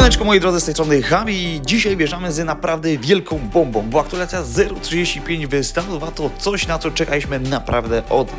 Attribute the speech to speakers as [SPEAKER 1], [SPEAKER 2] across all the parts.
[SPEAKER 1] Siemaneczko moi drodzy, z tej strony Habi i dzisiaj bierzemy z naprawdę wielką bombą, bo aktualizacja 0.35 wystanowiła to coś, na co czekaliśmy naprawdę od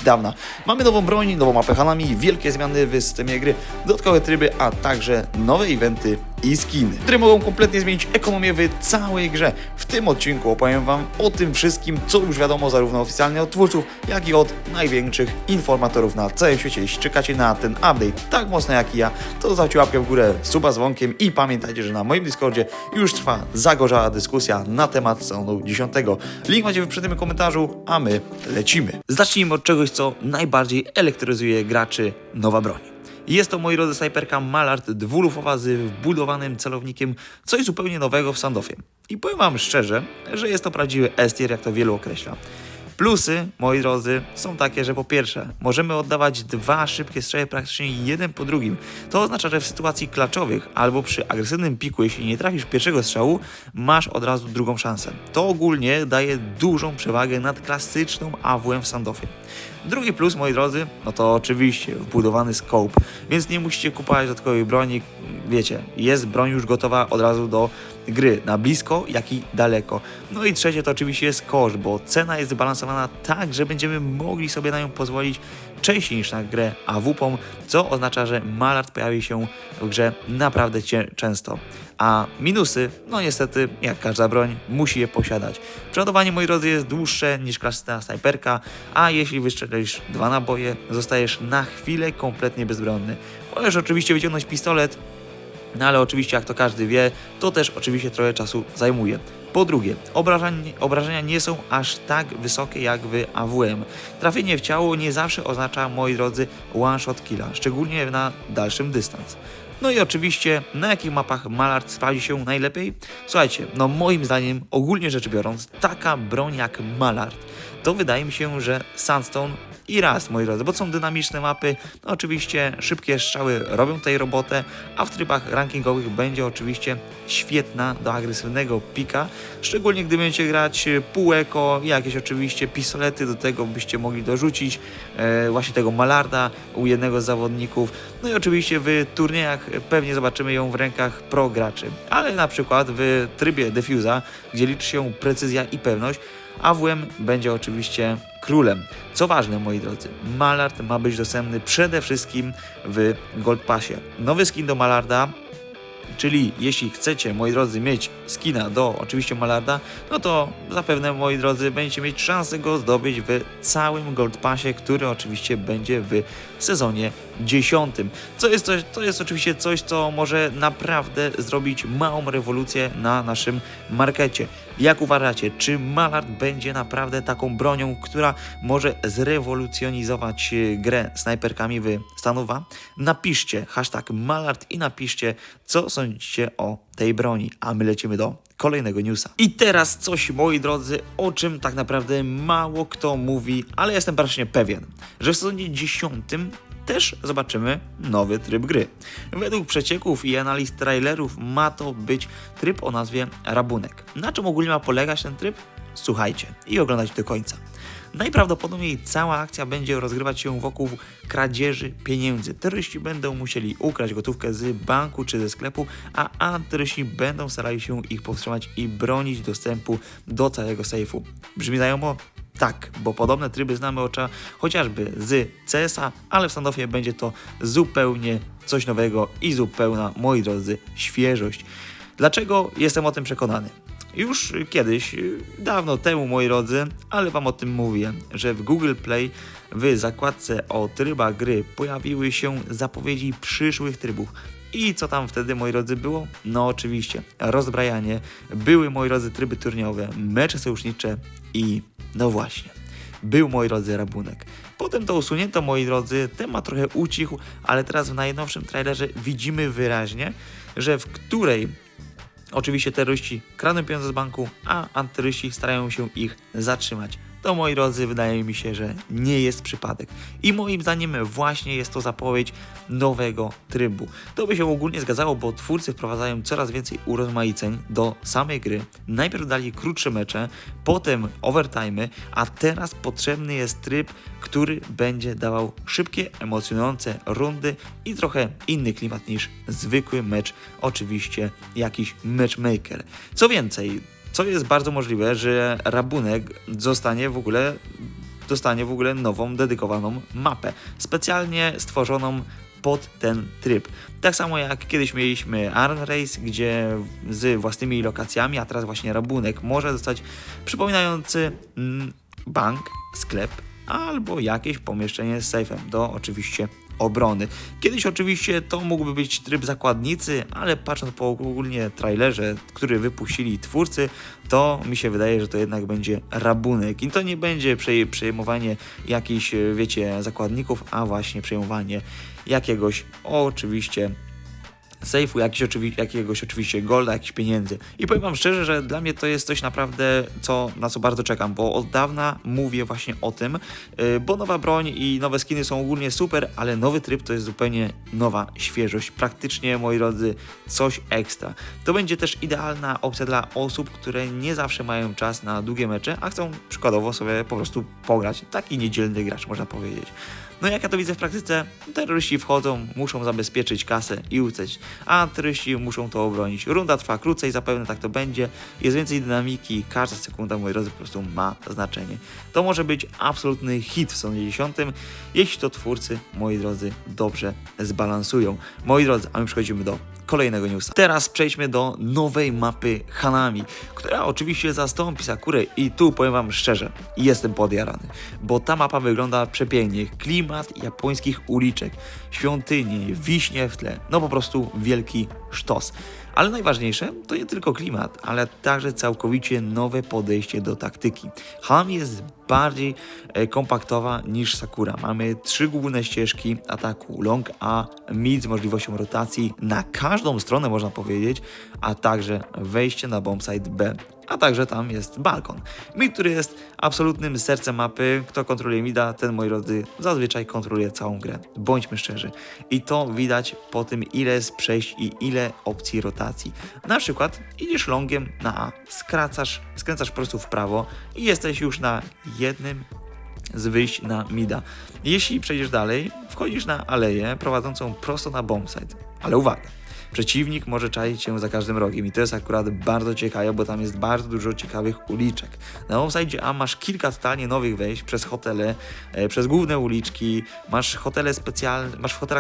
[SPEAKER 1] dawna. Mamy nową broń, nową mapę Hanami, wielkie zmiany w systemie gry, dodatkowe tryby, a także nowe eventy i skiny, które mogą kompletnie zmienić ekonomię w całej grze. W tym odcinku opowiem Wam o tym wszystkim, co już wiadomo zarówno oficjalnie od twórców, jak i od największych informatorów na całym świecie. Jeśli czekacie na ten update tak mocno jak i ja, to zostawcie łapkę w górę, suba z dzwonkiem i pamiętajcie, że na moim Discordzie już trwa zagorzała dyskusja na temat sezonu 10. Link macie w przednim komentarzu, a my lecimy. Zacznijmy od czegoś, co najbardziej elektryzuje graczy: nowa broń. Jest to, moi drodzy, snajperka Mallard dwulufowa z wbudowanym celownikiem, coś zupełnie nowego w standoffie. I powiem Wam szczerze, że jest to prawdziwy S-tier, jak to wielu określa. Plusy, moi drodzy, są takie, że po pierwsze, możemy oddawać dwa szybkie strzały praktycznie jeden po drugim. To oznacza, że w sytuacji klaczowych albo przy agresywnym piku, jeśli nie trafisz pierwszego strzału, masz od razu drugą szansę. To ogólnie daje dużą przewagę nad klasyczną AWM w standoffie. Drugi plus, moi drodzy, no to oczywiście wbudowany scope, więc nie musicie kupować dodatkowej broni. Wiecie, jest broń już gotowa od razu do gry, na blisko, jak i daleko. No i trzecie to oczywiście jest koszt, bo cena jest zbalansowana tak, że będziemy mogli sobie na nią pozwolić częściej niż na grę AWP, co oznacza, że Mallard pojawi się w grze naprawdę często. A minusy, no niestety, jak każda broń, musi je posiadać. Przeładowanie, moi drodzy, jest dłuższe niż klasyczna snajperka, a jeśli wystrzelisz 2 naboje, zostajesz na chwilę kompletnie bezbronny. Możesz oczywiście wyciągnąć pistolet, no ale oczywiście, jak to każdy wie, to też oczywiście trochę czasu zajmuje. Po drugie, obrażenia nie są aż tak wysokie jak w AWM. Trafienie w ciało nie zawsze oznacza, moi drodzy, one shot killa, szczególnie na dalszym dystans. No i oczywiście, na jakich mapach Mallard sprawdzi się najlepiej? Słuchajcie, no moim zdaniem, ogólnie rzecz biorąc, taka broń jak Mallard, to wydaje mi się, że Sandstone i Rust, moi drodzy, bo są dynamiczne mapy, no oczywiście szybkie strzały robią tej robotę, a w trybach rankingowych będzie oczywiście świetna do agresywnego pika, szczególnie gdy będziecie grać półeko, jakieś oczywiście pistolety, do tego byście mogli dorzucić właśnie tego Mallarda u jednego z zawodników, no i oczywiście w turniejach pewnie zobaczymy ją w rękach pro graczy, ale na przykład w trybie Defuse'a, gdzie liczy się precyzja i pewność, AWM będzie oczywiście królem. Co ważne, moi drodzy, Mallard ma być dostępny przede wszystkim w Gold Passie. Nowy skin do Mallarda, czyli jeśli chcecie, moi drodzy, mieć skina do oczywiście Mallarda, no to zapewne, moi drodzy, będziecie mieć szansę go zdobyć w całym Gold Passie, który oczywiście będzie w sezonie 10. To jest oczywiście coś, co może naprawdę zrobić małą rewolucję na naszym markecie. Jak uważacie, czy Mallard będzie naprawdę taką bronią, która może zrewolucjonizować grę snajperkami w Stanowa? Napiszcie hashtag Mallard i napiszcie, co sądzicie o tej broni, a my lecimy do kolejnego newsa. I teraz coś, moi drodzy, o czym tak naprawdę mało kto mówi, ale jestem praktycznie pewien, że w sezonie 10 też zobaczymy nowy tryb gry. Według przecieków i analiz trailerów ma to być tryb o nazwie Rabunek. Na czym ogólnie ma polegać ten tryb? Słuchajcie i oglądajcie do końca. Najprawdopodobniej cała akcja będzie rozgrywać się wokół kradzieży pieniędzy. Terroryści będą musieli ukraść gotówkę z banku czy ze sklepu, a antyterroryści będą starali się ich powstrzymać i bronić dostępu do całego sejfu. Brzmi znajomo? Tak, bo podobne tryby znamy chociażby z CS-a, ale w standoffie będzie to zupełnie coś nowego i zupełna, moi drodzy, świeżość. Dlaczego jestem o tym przekonany? Już kiedyś, dawno temu, moi drodzy, ale Wam o tym mówiłem, że w Google Play w zakładce o trybach gry pojawiły się zapowiedzi przyszłych trybów. I co tam wtedy, moi drodzy, było? No oczywiście, rozbrajanie, były, moi drodzy, tryby turniejowe, mecze sojusznicze i no właśnie, był, moi drodzy, rabunek. Potem to usunięto, moi drodzy, temat trochę ucichł, ale teraz w najnowszym trailerze widzimy wyraźnie, że w której oczywiście terroryści kradną pieniądze z banku, a antyterroryści starają się ich zatrzymać. to moi drodzy, wydaje mi się, że nie jest przypadek. I moim zdaniem właśnie jest to zapowiedź nowego trybu. To by się ogólnie zgadzało, bo twórcy wprowadzają coraz więcej urozmaiceń do samej gry. Najpierw dali krótsze mecze, potem overtime'y, a teraz potrzebny jest tryb, który będzie dawał szybkie, emocjonujące rundy i trochę inny klimat niż zwykły mecz, oczywiście jakiś matchmaker. Co więcej, co jest bardzo możliwe, że rabunek dostanie w ogóle nową, dedykowaną mapę, specjalnie stworzoną pod ten tryb. Tak samo jak kiedyś mieliśmy Arm Race, gdzie z własnymi lokacjami, a teraz właśnie rabunek może dostać przypominający bank, sklep albo jakieś pomieszczenie z sejfem do oczywiście obrony. Kiedyś oczywiście to mógłby być tryb zakładnicy, ale patrząc po ogólnie trailerze, który wypuścili twórcy, to mi się wydaje, że to jednak będzie rabunek i to nie będzie przejmowanie jakichś, wiecie, zakładników, a właśnie przejmowanie jakiegoś oczywiście sejfu, jakiegoś oczywiście golda, jakichś pieniędzy. I powiem wam szczerze, że dla mnie to jest coś naprawdę, na co bardzo czekam, bo od dawna mówię właśnie o tym, bo nowa broń i nowe skiny są ogólnie super, ale nowy tryb to jest zupełnie nowa świeżość, praktycznie, moi drodzy, coś ekstra. To będzie też idealna opcja dla osób, które nie zawsze mają czas na długie mecze, a chcą przykładowo sobie po prostu pograć. Taki niedzielny gracz, można powiedzieć. No jak ja to widzę w praktyce, terroryści wchodzą, muszą zabezpieczyć kasę i uciec, a terroryści muszą to obronić. Runda trwa krócej, zapewne tak to będzie, jest więcej dynamiki, każda sekunda, moi drodzy, po prostu ma znaczenie. To może być absolutny hit w sezonie 10, jeśli to twórcy, moi drodzy, dobrze zbalansują. Moi drodzy, a my przechodzimy do kolejnego newsa. Teraz przejdźmy do nowej mapy Hanami, która oczywiście zastąpi Sakurę i tu powiem wam szczerze, jestem podjarany, bo ta mapa wygląda przepięknie, klimat japońskich uliczek, świątynie, wiśnie w tle, no po prostu wielki sztos. Ale najważniejsze to nie tylko klimat, ale także całkowicie nowe podejście do taktyki. Hanami jest bardziej kompaktowa niż Sakura. Mamy 3 główne ścieżki ataku, long A, mid z możliwością rotacji na każdą stronę, można powiedzieć, a także wejście na bombsite B. A także tam jest balkon. Mid, który jest absolutnym sercem mapy. Kto kontroluje mida, ten, moi drodzy, zazwyczaj kontroluje całą grę. Bądźmy szczerzy. I to widać po tym, ile jest przejść i ile opcji rotacji. Na przykład idziesz longiem na A, skręcasz po prostu w prawo i jesteś już na jednym z wyjść na mida. Jeśli przejdziesz dalej, wchodzisz na aleję prowadzącą prosto na bombsite. Ale uwaga! Przeciwnik może czaić się za każdym rogiem i to jest akurat bardzo ciekawe, bo tam jest bardzo dużo ciekawych uliczek. Na bombsite A masz kilka totalnie nowych wejść przez hotele, przez główne uliczki, masz w hotelach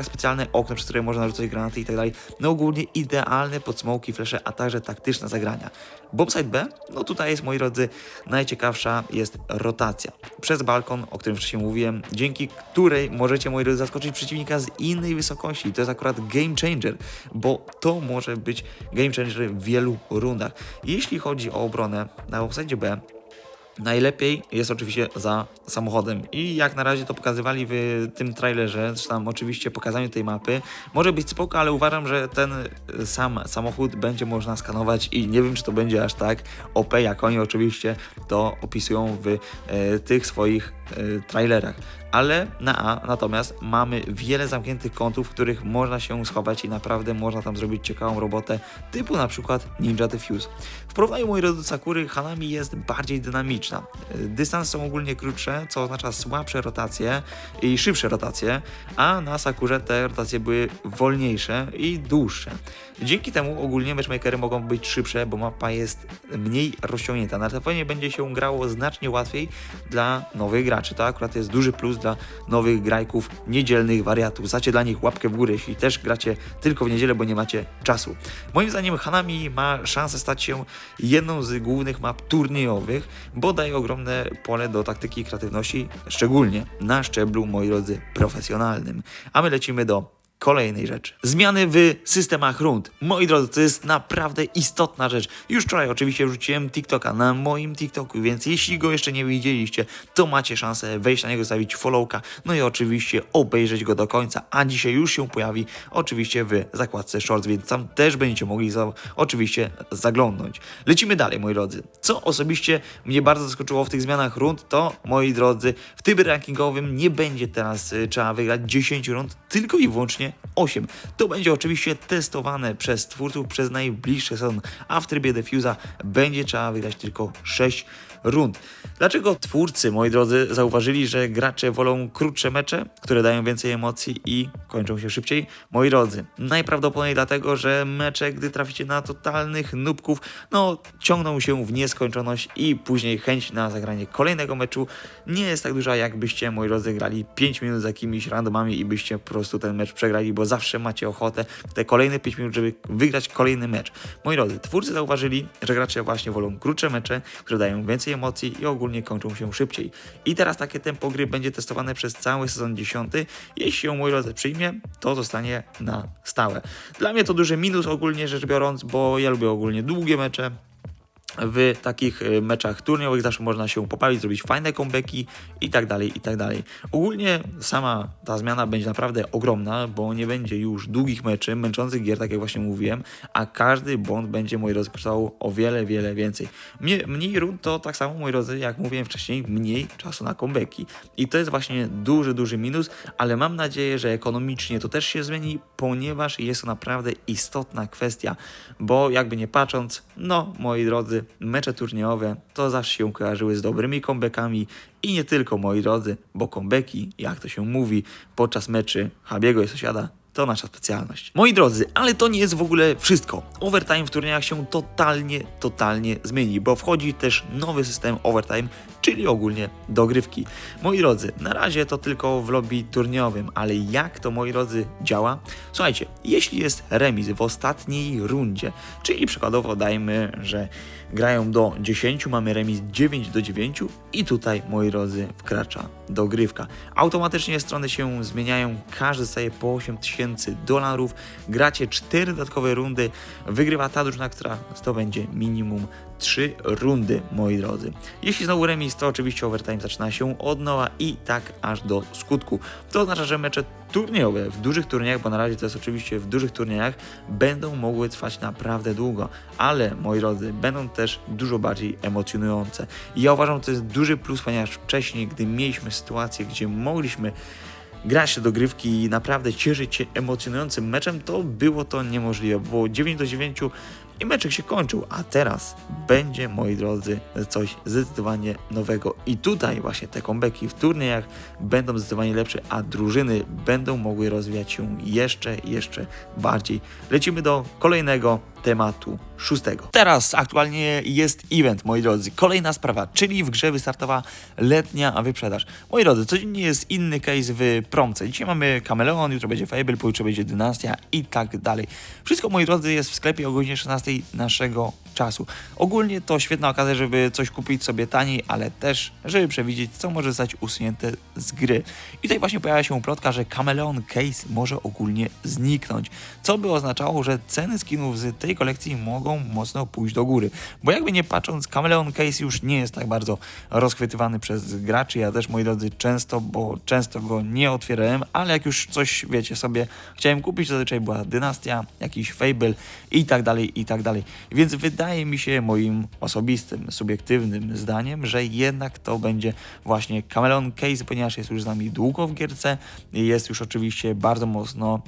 [SPEAKER 1] specjalne okno, przez które można rzucać granaty i tak dalej. No ogólnie idealne pod smoki, flesze, a także taktyczne zagrania. Bombsite B, no tutaj jest, moi drodzy, najciekawsza jest rotacja. Przez balkon, o którym wcześniej mówiłem, dzięki której możecie, moi drodzy, zaskoczyć przeciwnika z innej wysokości. To jest akurat game changer, bo to może być game changer w wielu rundach. Jeśli chodzi o obronę na bombsite B, najlepiej jest oczywiście za samochodem i jak na razie to pokazywali w tym trailerze, czy tam oczywiście pokazaniu tej mapy, może być spoko, ale uważam, że ten sam samochód będzie można skanować i nie wiem, czy to będzie aż tak OP, jak oni oczywiście to opisują w tych swoich trailerach. Ale na A natomiast mamy wiele zamkniętych kątów, w których można się schować i naprawdę można tam zrobić ciekawą robotę, typu na przykład Ninja Defuse. W porównaniu, moi drodzy, do Sakury, Hanami jest bardziej dynamiczna. Dystanse są ogólnie krótsze, co oznacza słabsze rotacje i szybsze rotacje, a na Sakurze te rotacje były wolniejsze i dłuższe. Dzięki temu ogólnie matchmakery mogą być szybsze, bo mapa jest mniej rozciągnięta. Na telefonie będzie się grało znacznie łatwiej dla nowych graczy. To akurat jest duży plus dla nowych grajków, niedzielnych wariatów. Zacie dla nich łapkę w górę, jeśli też gracie tylko w niedzielę, bo nie macie czasu. Moim zdaniem Hanami ma szansę stać się jedną z głównych map turniejowych, bo daje ogromne pole do taktyki i kreatywności, szczególnie na szczeblu, moi drodzy, profesjonalnym. A my lecimy do kolejnej rzeczy. Zmiany w systemach rund. Moi drodzy, to jest naprawdę istotna rzecz. Już wczoraj oczywiście wrzuciłem TikToka na moim TikToku, więc jeśli go jeszcze nie widzieliście, to macie szansę wejść na niego, zostawić followka, no i oczywiście obejrzeć go do końca, a dzisiaj już się pojawi oczywiście w zakładce Shorts, więc tam też będziecie mogli oczywiście zaglądnąć. Lecimy dalej, moi drodzy. Co osobiście mnie bardzo zaskoczyło w tych zmianach rund, to, moi drodzy, w trybie rankingowym nie będzie teraz trzeba wygrać 10 rund, tylko i wyłącznie 8. To będzie oczywiście testowane przez twórców przez najbliższy sezon, a w trybie Defuse'a będzie trzeba wygrać tylko 6 rund. Dlaczego twórcy, moi drodzy, zauważyli, że gracze wolą krótsze mecze, które dają więcej emocji i kończą się szybciej? Moi drodzy, najprawdopodobniej dlatego, że mecze, gdy traficie na totalnych nubków, no ciągną się w nieskończoność i później chęć na zagranie kolejnego meczu nie jest tak duża, jakbyście, moi drodzy, grali 5 minut z jakimiś randomami i byście po prostu ten mecz przegrali, bo zawsze macie ochotę te kolejne 5 minut, żeby wygrać kolejny mecz. Moi drodzy, twórcy zauważyli, że gracze właśnie wolą krótsze mecze, które dają więcej emocji i ogólnie kończą się szybciej. I teraz takie tempo gry będzie testowane przez cały sezon 10. Jeśli ją, moi drodzy, przyjmie, to zostanie na stałe. Dla mnie to duży minus ogólnie rzecz biorąc, bo ja lubię ogólnie długie mecze. W takich meczach turniejowych zawsze można się poprawić, zrobić fajne comebacki i tak dalej, i tak dalej. Ogólnie sama ta zmiana będzie naprawdę ogromna, bo nie będzie już długich meczy, męczących gier, tak jak właśnie mówiłem, a każdy bond będzie, moi drodzy, kosztował o wiele, wiele więcej. Mniej rund to tak samo, moi drodzy, jak mówiłem wcześniej, mniej czasu na comebacki. I to jest właśnie duży, duży minus, ale mam nadzieję, że ekonomicznie to też się zmieni, ponieważ jest to naprawdę istotna kwestia, bo jakby nie patrząc, no, moi drodzy, mecze turniejowe to zawsze się kojarzyły z dobrymi comebackami i nie tylko, moi drodzy, bo comebacki, jak to się mówi, podczas meczy Habiego i sąsiada, to nasza specjalność. Moi drodzy, ale to nie jest w ogóle wszystko. Overtime w turniejach się totalnie zmieni, bo wchodzi też nowy system overtime, czyli ogólnie dogrywki. Moi drodzy, na razie to tylko w lobby turniejowym, ale jak to, moi drodzy, działa? Słuchajcie, jeśli jest remis w ostatniej rundzie, czyli przykładowo dajmy, że grają do 10, mamy remis 9-9 i tutaj, moi drodzy, wkracza dogrywka. Automatycznie strony się zmieniają, każdy dostaje po $8000, gracie 4 dodatkowe rundy, wygrywa ta drużyna, która zdobędzie minimum 3 rundy, moi drodzy. Jeśli znowu remis, to oczywiście overtime zaczyna się od nowa i tak aż do skutku. To oznacza, że mecze turniejowe w dużych turniejach, bo na razie to jest oczywiście w dużych turniejach, będą mogły trwać naprawdę długo, ale, moi drodzy, będą też dużo bardziej emocjonujące. I ja uważam, że to jest duży plus, ponieważ wcześniej, gdy mieliśmy sytuację, gdzie mogliśmy grać się dogrywki i naprawdę cieszyć się emocjonującym meczem, to było to niemożliwe, bo 9-9 i meczek się kończył, a teraz będzie, moi drodzy, coś zdecydowanie nowego i tutaj właśnie te comebacki w turniejach będą zdecydowanie lepsze, a drużyny będą mogły rozwijać się jeszcze bardziej. Lecimy do kolejnego tematu, 6. Teraz aktualnie jest event, moi drodzy. Kolejna sprawa, czyli w grze wystartowała letnia wyprzedaż. Moi drodzy, codziennie jest inny case w promce. Dzisiaj mamy Kameleon, jutro będzie Fable, pojutrze będzie Dynastia i tak dalej. Wszystko, moi drodzy, jest w sklepie o godzinie 16 naszego czasu. Ogólnie to świetna okazja, żeby coś kupić sobie taniej, ale też, żeby przewidzieć, co może zostać usunięte z gry. I tutaj właśnie pojawia się plotka, że Kameleon Case może ogólnie zniknąć, co by oznaczało, że ceny skinów z tej kolekcji mogą mocno pójść do góry. Bo jakby nie patrząc, Kameleon Case już nie jest tak bardzo rozchwytywany przez graczy. Ja też, moi drodzy, często go nie otwierałem, ale jak już coś, wiecie, sobie chciałem kupić, to zazwyczaj była Dynastia, jakiś Fable i tak dalej. Więc wydaje mi się, moim osobistym, subiektywnym zdaniem, że jednak to będzie właśnie Kameleon Case, ponieważ jest już z nami długo w gierce, jest już oczywiście bardzo mocno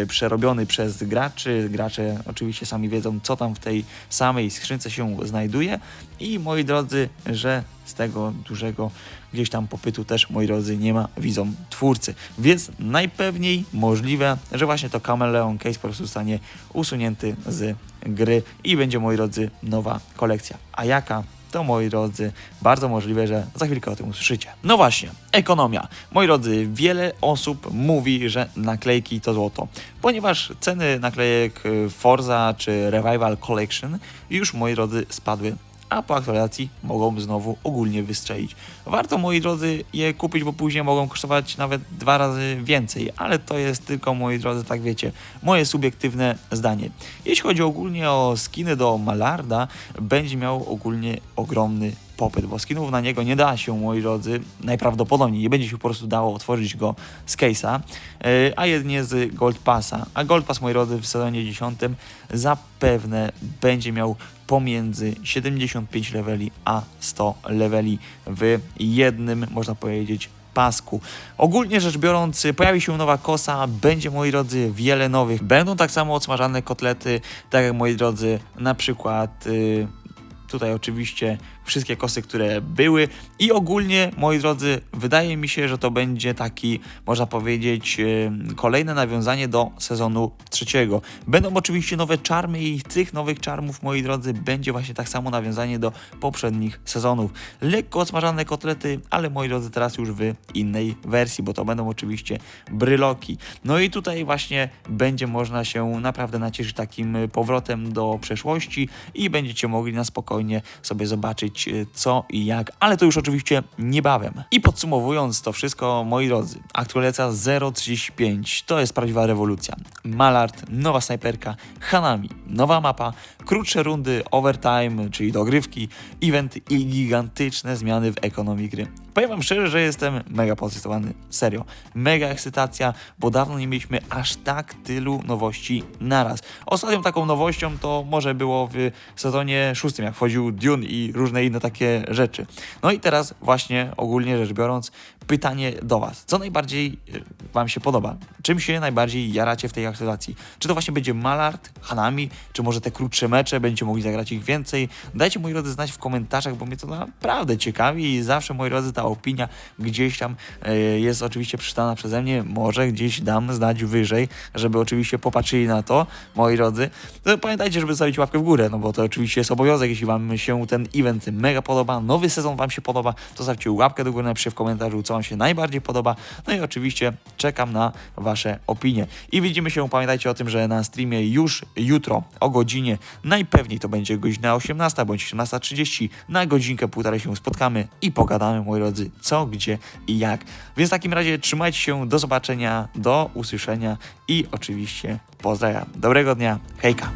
[SPEAKER 1] przerobiony przez graczy. Gracze oczywiście sami wiedzą, co tam w tej samej skrzynce się znajduje i, moi drodzy, że z tego dużego gdzieś tam popytu też, moi drodzy, nie ma, widzą twórcy. Więc najpewniej możliwe, że właśnie to Kameleon Case po prostu zostanie usunięty z gry i będzie, moi drodzy, nowa kolekcja. A jaka? To, moi drodzy, bardzo możliwe, że za chwilkę o tym usłyszycie. No właśnie, ekonomia. Moi drodzy, wiele osób mówi, że naklejki to złoto, ponieważ ceny naklejek Forza czy Revival Collection już, moi drodzy, spadły a po aktualizacji mogą znowu ogólnie wystrzelić. Warto, moi drodzy, je kupić, bo później mogą kosztować nawet 2 razy więcej, ale to jest tylko, moi drodzy, tak wiecie, moje subiektywne zdanie. Jeśli chodzi ogólnie o skiny do Malarda, będzie miał ogólnie ogromny popyt, bo skinów na niego nie da się, moi drodzy, najprawdopodobniej nie będzie się po prostu dało otworzyć go z case'a, a jedynie z Gold Passa. A Gold Pass, moi drodzy, w sezonie 10 zapewne będzie miał pomiędzy 75 leveli a 100 leveli w jednym, można powiedzieć, pasku. Ogólnie rzecz biorąc, pojawi się nowa kosa, będzie, moi drodzy, wiele nowych. Będą tak samo odsmażane kotlety, tak jak, moi drodzy, na przykład tutaj oczywiście wszystkie kosy, które były i ogólnie, moi drodzy, wydaje mi się, że to będzie taki, można powiedzieć, kolejne nawiązanie do sezonu 3. Będą oczywiście nowe czarmy i tych nowych czarmów, moi drodzy, będzie właśnie tak samo nawiązanie do poprzednich sezonów. Lekko odsmażane kotlety, ale, moi drodzy, teraz już w innej wersji, bo to będą oczywiście bryloki. No i tutaj właśnie będzie można się naprawdę nacieszyć takim powrotem do przeszłości i będziecie mogli na spokojnie sobie zobaczyć co i jak, ale to już oczywiście niebawem. I podsumowując to wszystko, moi drodzy, aktualizacja 0.35 to jest prawdziwa rewolucja. Malard, nowa snajperka, Hanami, nowa mapa, krótsze rundy, overtime, czyli dogrywki, eventy i gigantyczne zmiany w ekonomii gry. Powiem wam szczerze, że jestem mega podekscytowany, serio. Mega ekscytacja, bo dawno nie mieliśmy aż tak tylu nowości naraz. Ostatnią taką nowością to może było w sezonie 6, jak wchodził Dune i różne inne takie rzeczy. No i teraz właśnie ogólnie rzecz biorąc, pytanie do was. Co najbardziej wam się podoba? Czym się najbardziej jaracie w tej aktualizacji? Czy to właśnie będzie Malard, Hanami, czy może te krótsze mecze, będziecie mogli zagrać ich więcej? Dajcie, moi drodzy, znać w komentarzach, bo mnie to naprawdę ciekawi i zawsze, moi drodzy, ta opinia gdzieś tam jest oczywiście przeczytana przeze mnie, może gdzieś dam znać wyżej, żeby oczywiście popatrzyli na to, moi drodzy. To pamiętajcie, żeby zostawić łapkę w górę, no bo to oczywiście jest obowiązek, jeśli wam się ten event mega podoba, nowy sezon wam się podoba, to zostawcie łapkę do góry, napiszcie w komentarzu, co wam się najbardziej podoba, no i oczywiście czekam na wasze opinie. I widzimy się, pamiętajcie o tym, że na streamie już jutro o godzinie, najpewniej to będzie godzina 18 bądź 18:30, na godzinkę, półtorej się spotkamy i pogadamy, moi drodzy, co, gdzie i jak. Więc w takim razie trzymajcie się, do zobaczenia, do usłyszenia i oczywiście pozdrawiam. Dobrego dnia, hejka!